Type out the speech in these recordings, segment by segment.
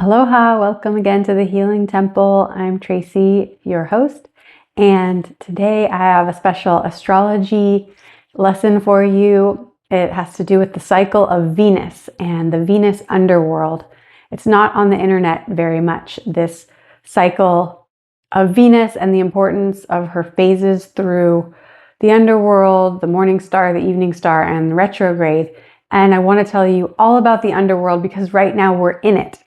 Aloha, welcome again to the Healing Temple. I'm Tracy, your host, and today I have a special astrology lesson for you. It has to do with the cycle of Venus and the Venus Underworld. It's not on the internet very much, this cycle of Venus and the importance of her phases through the underworld, the morning star, the evening star, and retrograde. And I want to tell you all about the underworld because right now we're in it.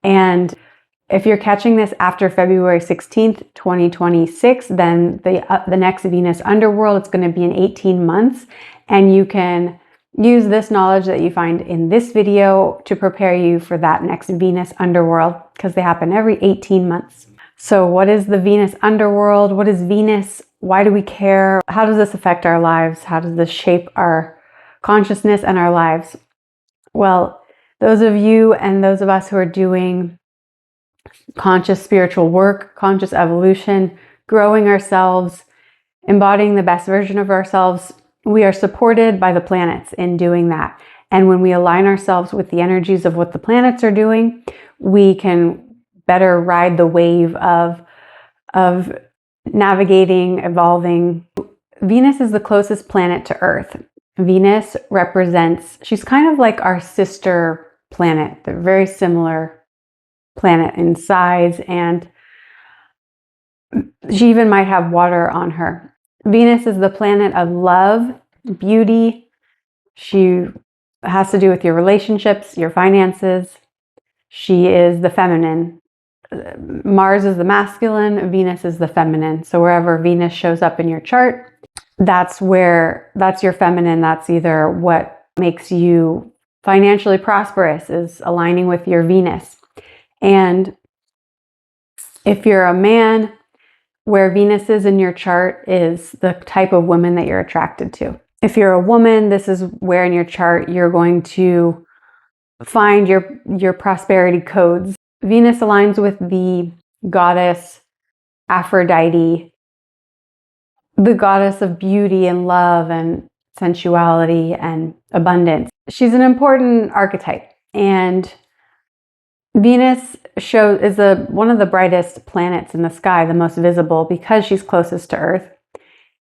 And if you're catching this after February 16th, 2026, then the next Venus Underworld, it's going to be in 18 months. And you can use this knowledge that you find in this video to prepare you for that next Venus Underworld because they happen every 18 months. So what is the Venus Underworld? What is Venus? Why do we care? How does this affect our lives? How does this shape our consciousness and our lives? Well, those of you and those of us who are doing conscious spiritual work, conscious evolution, growing ourselves, embodying the best version of ourselves, we are supported by the planets in doing that. And when we align ourselves with the energies of what the planets are doing, we can better ride the wave of navigating, evolving. Venus is the closest planet to Earth. Venus represents, she's kind of like our sister planet. They're very similar planet in size, and she even might have water on her. Venus is the planet of love, beauty. She has to do with your relationships, your finances. She is the feminine. Mars is the masculine, Venus is the feminine. So wherever Venus shows up in your chart, that's your feminine. That's either what makes you financially prosperous, is aligning with your Venus. And if you're a man, where Venus is in your chart is the type of woman that you're attracted to. If you're a woman, this is where in your chart you're going to find your prosperity codes. Venus aligns with the goddess Aphrodite, the goddess of beauty and love and sensuality and abundance. She's an important archetype, and Venus is one of the brightest planets in the sky, the most visible because she's closest to Earth.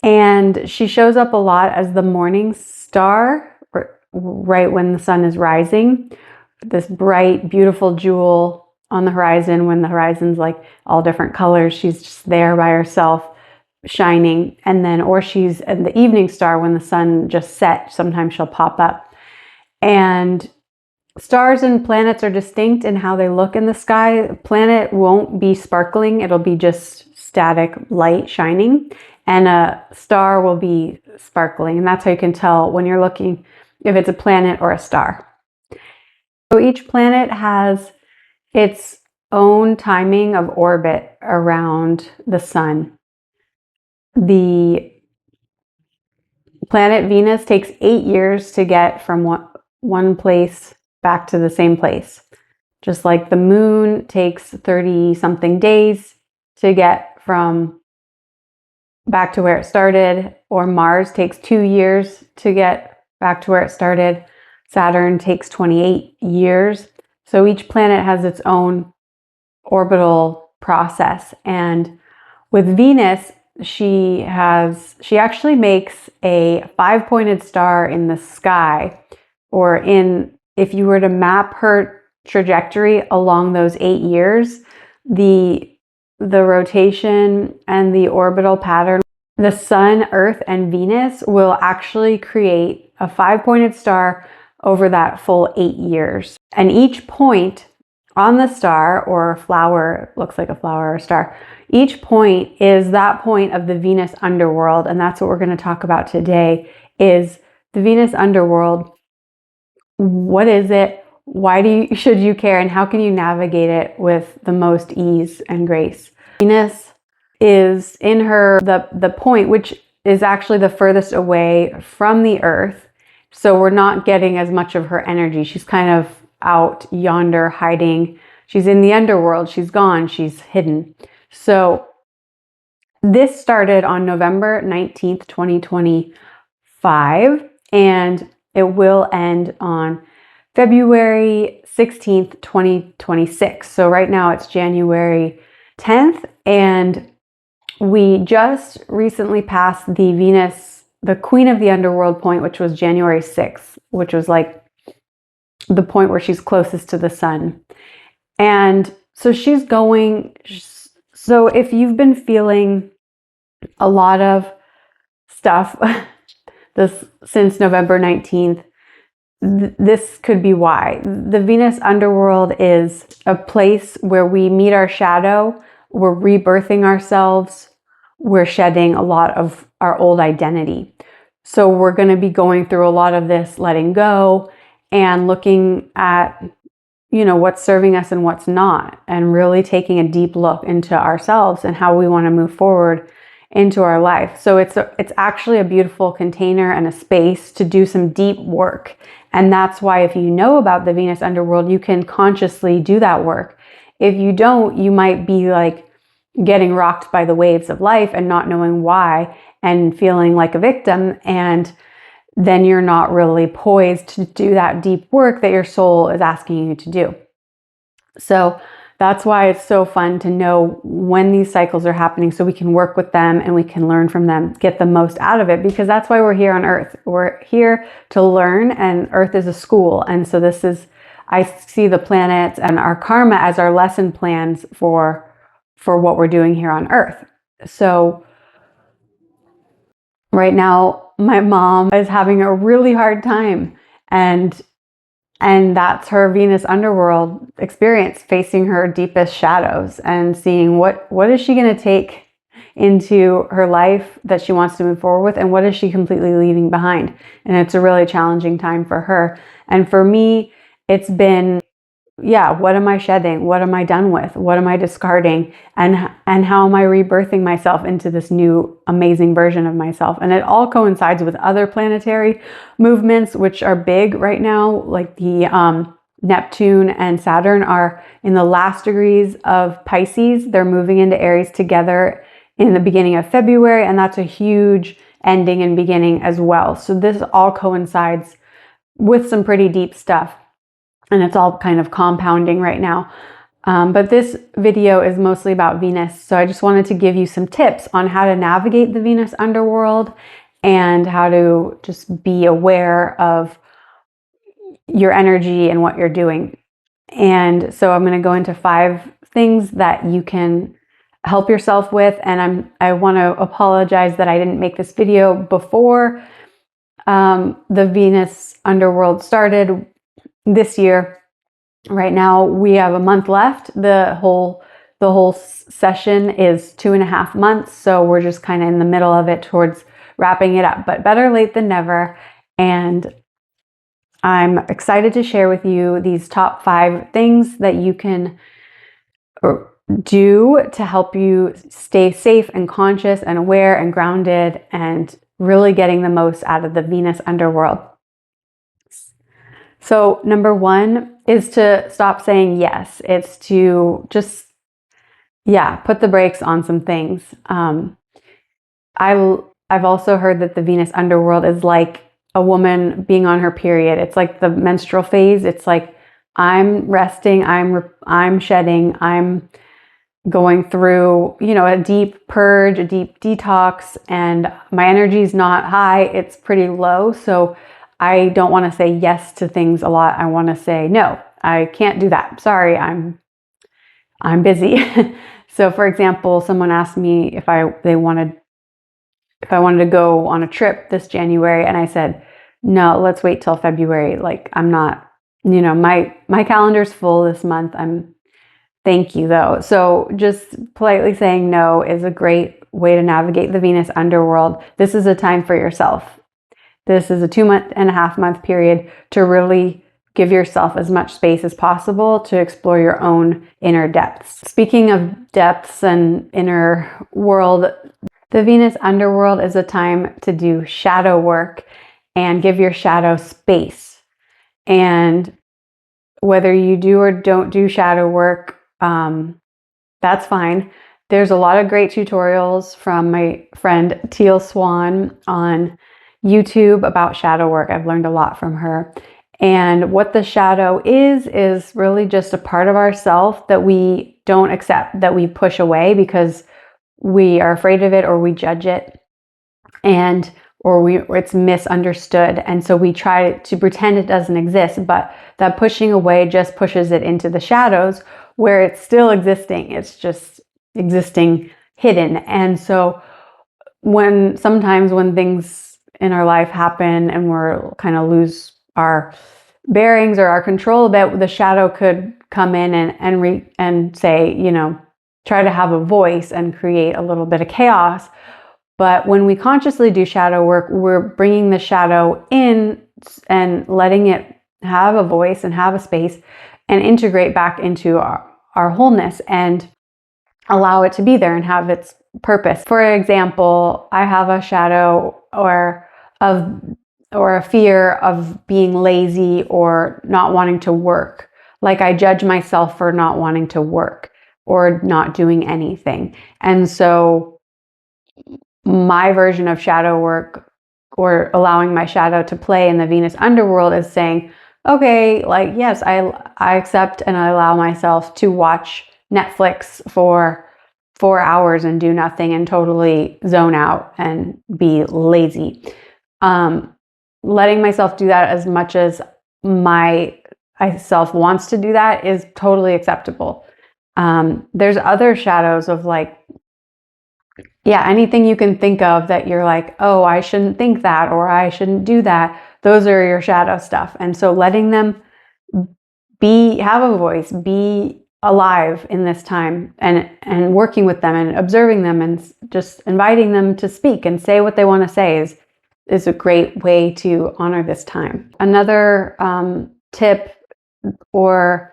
And she shows up a lot as the morning star, right when the sun is rising. This bright, beautiful jewel on the horizon. When the horizon's like all different colors, she's just there by herself, shining. And then, or she's in the evening star when the sun just set. Sometimes she'll pop up. And stars and planets are distinct in how they look in the sky. A planet won't be sparkling. It'll be just static light shining. And a star will be sparkling. And that's how you can tell when you're looking if it's a planet or a star. So each planet has its own timing of orbit around the sun. The planet Venus takes 8 years to get from one place back to the same place. Just like the moon takes 30 something days to get from back to where it started, or Mars takes 2 years to get back to where it started. Saturn takes 28 years. So each planet has its own orbital process. And with Venus, she actually makes a 5-pointed star in the sky, or if you were to map her trajectory along those 8 years, the rotation and the orbital pattern, the sun, Earth, and Venus will actually create a 5-pointed star over that full 8 years. And each point on the star, or flower, looks like a flower or a star, each point is that point of the Venus Underworld. And that's what we're going to talk about today, is the Venus Underworld. What is it? Why should you care? And how can you navigate it with the most ease and grace? Venus is in the point, which is actually the furthest away from the Earth. So we're not getting as much of her energy. She's kind of out yonder hiding. She's in the underworld. She's gone. She's hidden. So this started on November 19th, 2025, and it will end on February 16th, 2026. So right now it's January 10th, and we just recently passed the Venus, the Queen of the Underworld point, which was January 6th, which was like the point where she's closest to the sun. And so she's going, so if you've been feeling a lot of stuff this since November 19th, this could be why. The Venus Underworld is a place where we meet our shadow, we're rebirthing ourselves, we're shedding a lot of our old identity. So we're going to be going through a lot of this letting go and looking at, you know, what's serving us and what's not, and really taking a deep look into ourselves and how we want to move forward into our life. So it's actually a beautiful container and a space to do some deep work. And that's why if you know about the Venus Underworld, you can consciously do that work. If you don't, you might be like getting rocked by the waves of life and not knowing why and feeling like a victim. And then you're not really poised to do that deep work that your soul is asking you to do. So that's why it's so fun to know when these cycles are happening, so we can work with them and we can learn from them, get the most out of it, because that's why we're here on Earth. We're here to learn, and Earth is a school. And so this is, I see the planets and our karma as our lesson plans for what we're doing here on Earth. So right now, my mom is having a really hard time, and that's her Venus Underworld experience, facing her deepest shadows and seeing what is she going to take into her life that she wants to move forward with, and what is she completely leaving behind. And it's a really challenging time for her. And for me, it's been, yeah, what am I shedding? What am I done with? What am I discarding? And how am I rebirthing myself into this new amazing version of myself? And it all coincides with other planetary movements, which are big right now, like the Neptune and Saturn are in the last degrees of Pisces. They're moving into Aries together in the beginning of February, and that's a huge ending and beginning as well. So this all coincides with some pretty deep stuff. And it's all kind of compounding right now. But this video is mostly about Venus. So I just wanted to give you some tips on how to navigate the Venus Underworld and how to just be aware of your energy and what you're doing. And so I'm going to go into 5 things that you can help yourself with. And I want to apologize that I didn't make this video before the Venus Underworld started this year. Right now we have a month left. The whole session is 2.5 months. So we're just kind of in the middle of it, towards wrapping it up, but better late than never. And I'm excited to share with you these top 5 things that you can do to help you stay safe and conscious and aware and grounded, and really getting the most out of the Venus Underworld. So number 1 is to stop saying yes. It's to just, put the brakes on some things. I've also heard that the Venus Underworld is like a woman being on her period. It's like the menstrual phase. It's like, I'm resting, I'm shedding, I'm going through, a deep purge, a deep detox, and my energy is not high, it's pretty low. So I don't want to say yes to things a lot. I want to say, no, I can't do that. Sorry, I'm busy. So for example, someone asked me if I wanted to go on a trip this January, and I said, no, let's wait till February. Like, I'm not, my calendar's full this month. Thank you though. So just politely saying no is a great way to navigate the Venus Underworld. This is a time for yourself. This is a 2.5 month period to really give yourself as much space as possible to explore your own inner depths. Speaking of depths and inner world, the Venus Underworld is a time to do shadow work and give your shadow space. And whether you do or don't do shadow work, that's fine. There's a lot of great tutorials from my friend Teal Swan on YouTube about shadow work. I've learned a lot from her. And what the shadow is really just a part of ourself that we don't accept, that we push away because we are afraid of it or we judge it, and or it's misunderstood. And so we try to pretend it doesn't exist, but that pushing away just pushes it into the shadows where it's still existing. It's just existing hidden. And so sometimes when things in our life happen and we're kind of lose our bearings or our control a bit, the shadow could come in and say, try to have a voice and create a little bit of chaos. But when we consciously do shadow work, we're bringing the shadow in and letting it have a voice and have a space and integrate back into our wholeness and allow it to be there and have its purpose. For example, I have a shadow or a fear of being lazy or not wanting to work. Like I judge myself for not wanting to work or not doing anything. And so my version of shadow work, or allowing my shadow to play in the Venus Underworld, is saying, okay, like, yes, I accept and I allow myself to watch Netflix for 4 hours and do nothing and totally zone out and be lazy. Letting myself do that as much as myself wants to do that is totally acceptable. There's other shadows of anything you can think of that you're like, oh, I shouldn't think that, or I shouldn't do that. Those are your shadow stuff. And so letting them have a voice, be alive in this time, and working with them and observing them and just inviting them to speak and say what they want to say is a great way to honor this time. Another tip or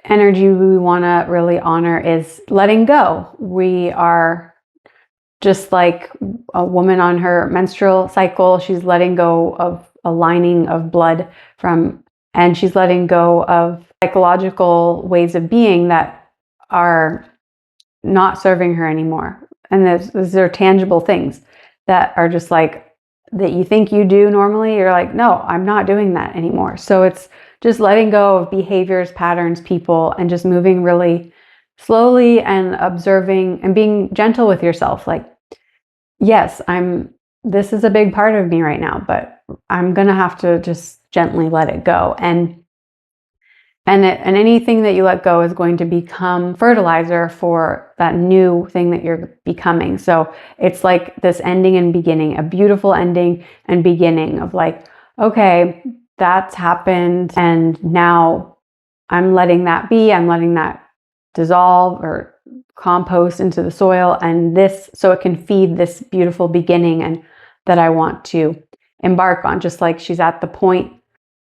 energy we want to really honor is letting go. We are just like a woman on her menstrual cycle. She's letting go of a lining of blood and she's letting go of psychological ways of being that are not serving her anymore. And these are tangible things that are just like, that you think you do normally. You're like, no, I'm not doing that anymore. So it's just letting go of behaviors, patterns, people, and just moving really slowly and observing and being gentle with yourself. Like, yes, this is a big part of me right now, but I'm going to have to just gently let it go. And anything that you let go is going to become fertilizer for that new thing that you're becoming. So it's like this ending and beginning, a beautiful ending and beginning of like, okay, that's happened. And now I'm letting that be. I'm letting that dissolve or compost into the soil, so it can feed this beautiful beginning and that I want to embark on. Just like she's at the point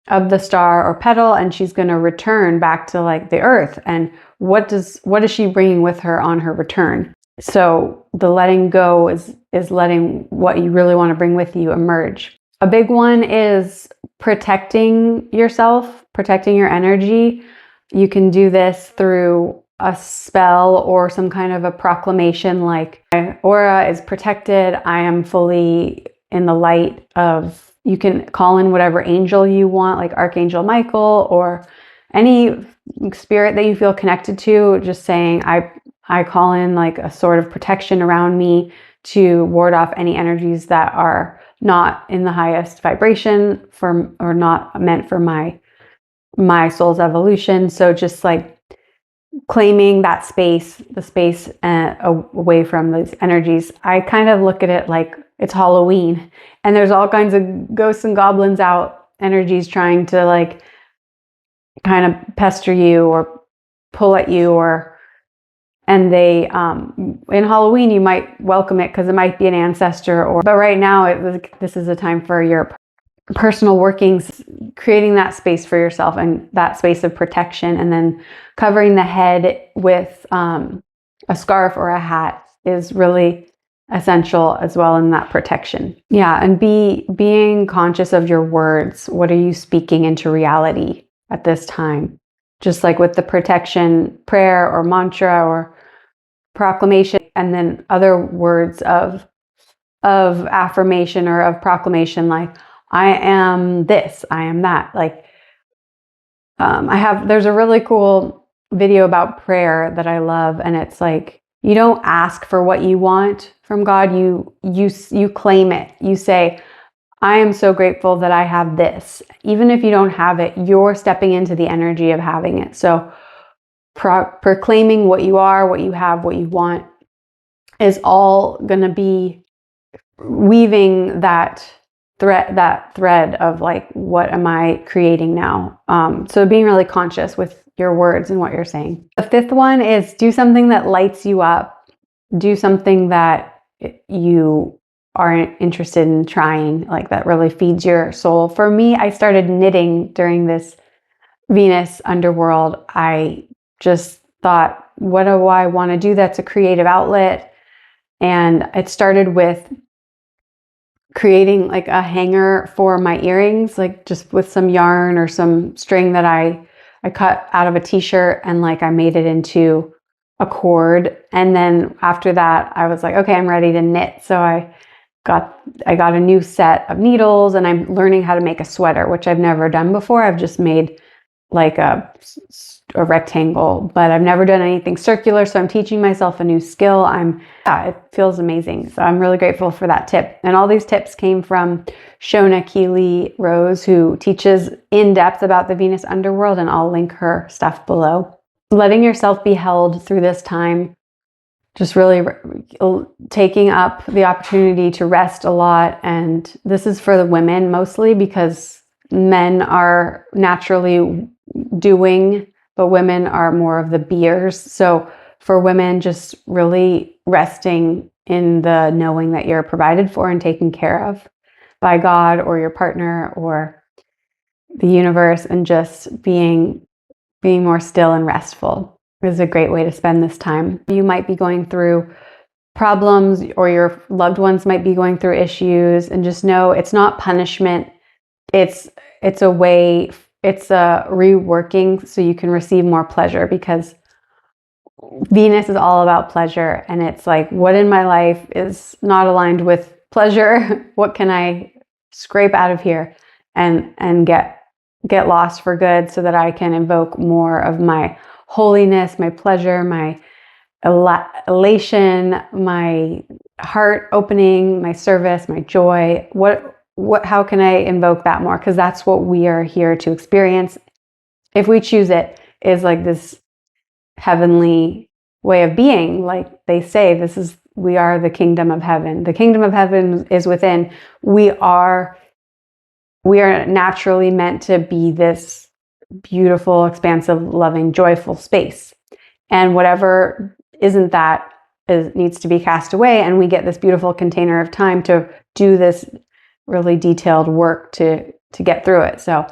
of the star or petal and she's going to return back to like the earth, and what is she bringing with her on her return? So the letting go is letting what you really want to bring with you emerge. A big one is protecting yourself, protecting your energy. You can do this through a spell or some kind of a proclamation, like my aura is protected. I am fully in the light of. You can call in whatever angel you want, like Archangel Michael or any spirit that you feel connected to, just saying, I call in like a sort of protection around me to ward off any energies that are not in the highest vibration or not meant for my soul's evolution. So just like claiming that the space away from those energies. I kind of look at it like it's Halloween and there's all kinds of ghosts and goblins out, energies trying to like kind of pester you or pull at you, and they in Halloween you might welcome it because it might be an ancestor, but right now this is a time for your personal workings, creating that space for yourself and that space of protection, and then covering the head with a scarf or a hat is really essential as well in that protection. Yeah, and being conscious of your words. What are you speaking into reality at this time? Just like with the protection prayer or mantra or proclamation, and then other words of affirmation or of proclamation, like, I am this, I am that. Like, there's a really cool video about prayer that I love. And it's like, you don't ask for what you want from God. You claim it. You say, I am so grateful that I have this. Even if you don't have it, you're stepping into the energy of having it. So proclaiming what you are, what you have, what you want is all going to be weaving that thread of like, what am I creating now? So being really conscious with your words and what you're saying. The fifth one is do something that lights you up. Do something that you are interested in trying, like that really feeds your soul. For me, I started knitting during this Venus Underworld. I just thought, what do I want to do that's a creative outlet? And it started with creating like a hanger for my earrings, like just with some yarn or some string that I cut out of a t-shirt, and like I made it into a cord. And then after that, I was like, okay, I'm ready to knit. So I got a new set of needles, and I'm learning how to make a sweater, which I've never done before. I've just made like a rectangle, but I've never done anything circular. So I'm teaching myself a new skill. It feels amazing. So I'm really grateful for that tip. And all these tips came from Shona Keeli Rose, who teaches in depth about the Venus Underworld, and I'll link her stuff below. Letting yourself be held through this time, just really taking up the opportunity to rest a lot. And this is for the women mostly, because men are naturally doing, but women are more of the beers. So for women, just really resting in the knowing that you're provided for and taken care of by God or your partner or the universe, and just being more still and restful is a great way to spend this time. You might be going through problems, or your loved ones might be going through issues, and just know it's not punishment. It's a way, it's a reworking so you can receive more pleasure, because Venus is all about pleasure. And it's like, what in my life is not aligned with pleasure? What can I scrape out of here and get lost for good, so that I can invoke more of my holiness, my pleasure, my elation, my heart opening, my service, my joy. How can I invoke that more? Because that's what we are here to experience. If we choose it, is like this heavenly way of being. Like they say, we are the kingdom of heaven. The kingdom of heaven is within. We are naturally meant to be this beautiful, expansive, loving, joyful space. And whatever isn't that needs to be cast away. And we get this beautiful container of time to do this really detailed work to get through it. So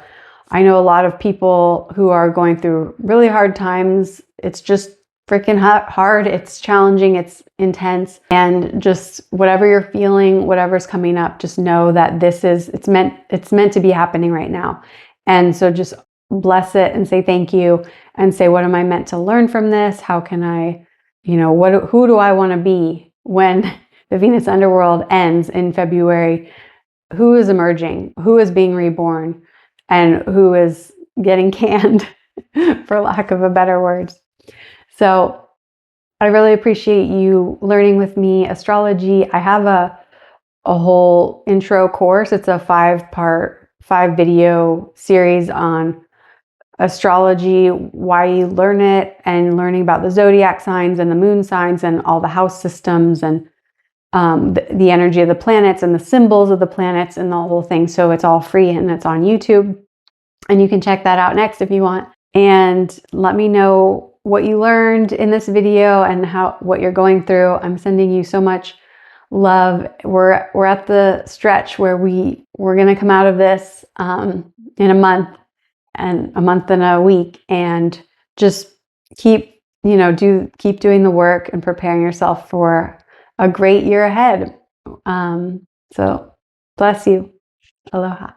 I know a lot of people who are going through really hard times. It's just freaking hard. It's challenging. It's intense. And just whatever you're feeling, whatever's coming up, just know that it's meant to be happening right now. And so just bless it and say thank you, and say, what am I meant to learn from this? How can I, who do I want to be when the Venus Underworld ends in February? Who is emerging? Who is being reborn? And who is getting canned, for lack of a better word? So I really appreciate you learning with me astrology. I have a whole intro course. It's a 5-video series on astrology, why you learn it, and learning about the zodiac signs and the moon signs and all the house systems, and the energy of the planets and the symbols of the planets and the whole thing. So it's all free, and it's on YouTube, and you can check that out next if you want. And let me know what you learned in this video and what you're going through. I'm sending you so much love. We're at the stretch where we're going to come out of this in a month and a week, and just keep doing the work and preparing yourself for a great year ahead. So bless you. Aloha.